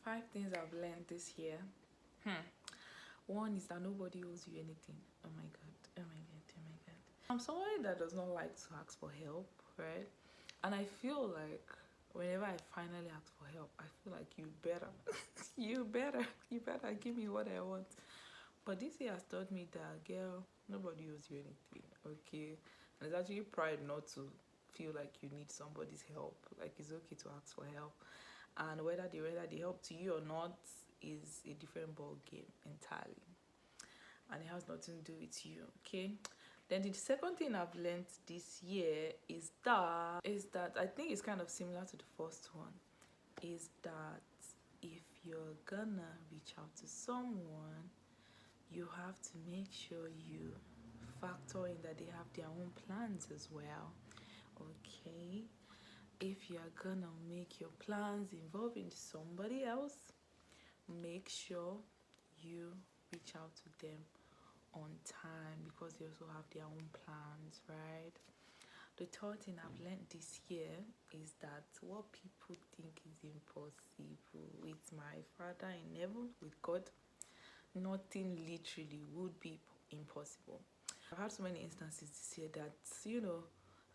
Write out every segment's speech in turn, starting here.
5 things I've learned this year. One is that nobody owes you anything. Oh my god, oh my god, oh my god. I'm somebody that does not like to ask for help, right? And I feel like whenever I finally ask for help, I feel like you better you better give me what I want. But this year has taught me that, girl, nobody owes you anything, okay? And it's actually pride not to feel like you need somebody's help. Like, it's okay to ask for help, and whether they render the help to you or not is a different ball game entirely, and it has nothing to do with you, okay? Then the second thing I've learned this year is that I think it's kind of similar to the first one, is that if you're gonna reach out to someone, you have to make sure you factor in that they have their own plans as well, okay? If you're gonna make your plans involving somebody else, make sure you reach out to them on time, because they also have their own plans, right? The third thing I've learned this year is that what people think is impossible, with my Father in heaven, with God, nothing literally would be impossible. I've had so many instances this year that,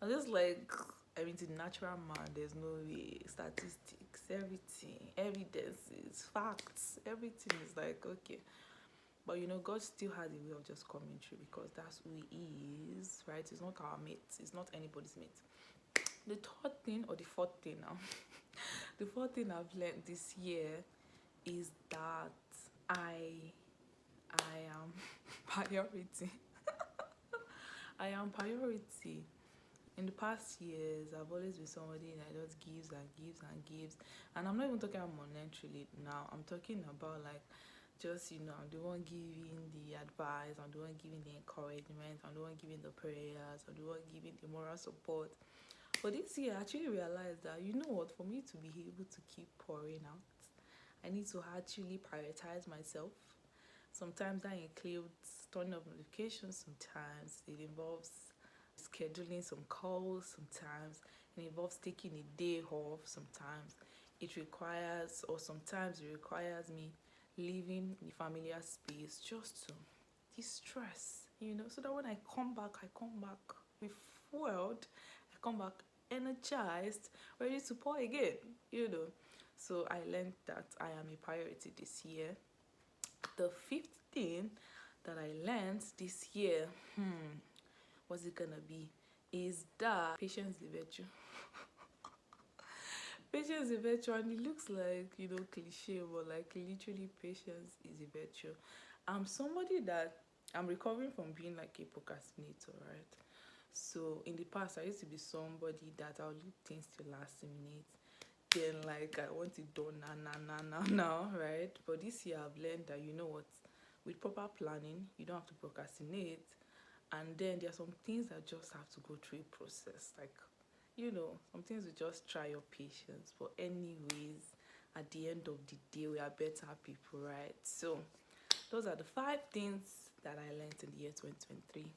I'm just like, to the natural man, there's no way. Statistics, everything, evidences, facts, everything is like, okay. But God still has a way of just coming through, because that's who he is, right? It's not our mate, it's not anybody's mate. The third thing, or the fourth thing now, the fourth thing I've learned this year is that I am priority. I am priority. In the past years, I've always been somebody that just gives and gives and gives. And I'm not even talking about monetarily now. I'm talking about like, just, I'm the one giving the advice, I'm the one giving the encouragement, I'm the one giving the prayers, I'm the one giving the moral support. But this year, I actually realized that, for me to be able to keep pouring out, I need to actually prioritize myself. Sometimes that includes turning off notifications, sometimes it involves scheduling some calls, sometimes it involves taking a day off, sometimes it requires me leaving the familiar space just to de-stress, so that when I come back refueled, I come back energized, ready to pour again, So I learned that I am a priority this year. The fifth thing that I learned this year, what's it gonna be, is that patience is a virtue. Patience is a virtue, and it looks like, cliche, but like literally patience is a virtue. I'm somebody that I'm recovering from being like a procrastinator, right? So in the past, I used to be somebody that I'll leave things to last minute. Then like I want it done now, right? But this year I've learned that, with proper planning, you don't have to procrastinate. And then there are some things that just have to go through a process. Like, some things will just try your patience. But anyways, at the end of the day, we are better people, right? So those are the 5 things that I learned in the year 2023.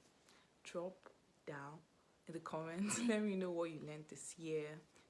Drop down in the comments. Let me know what you learned this year.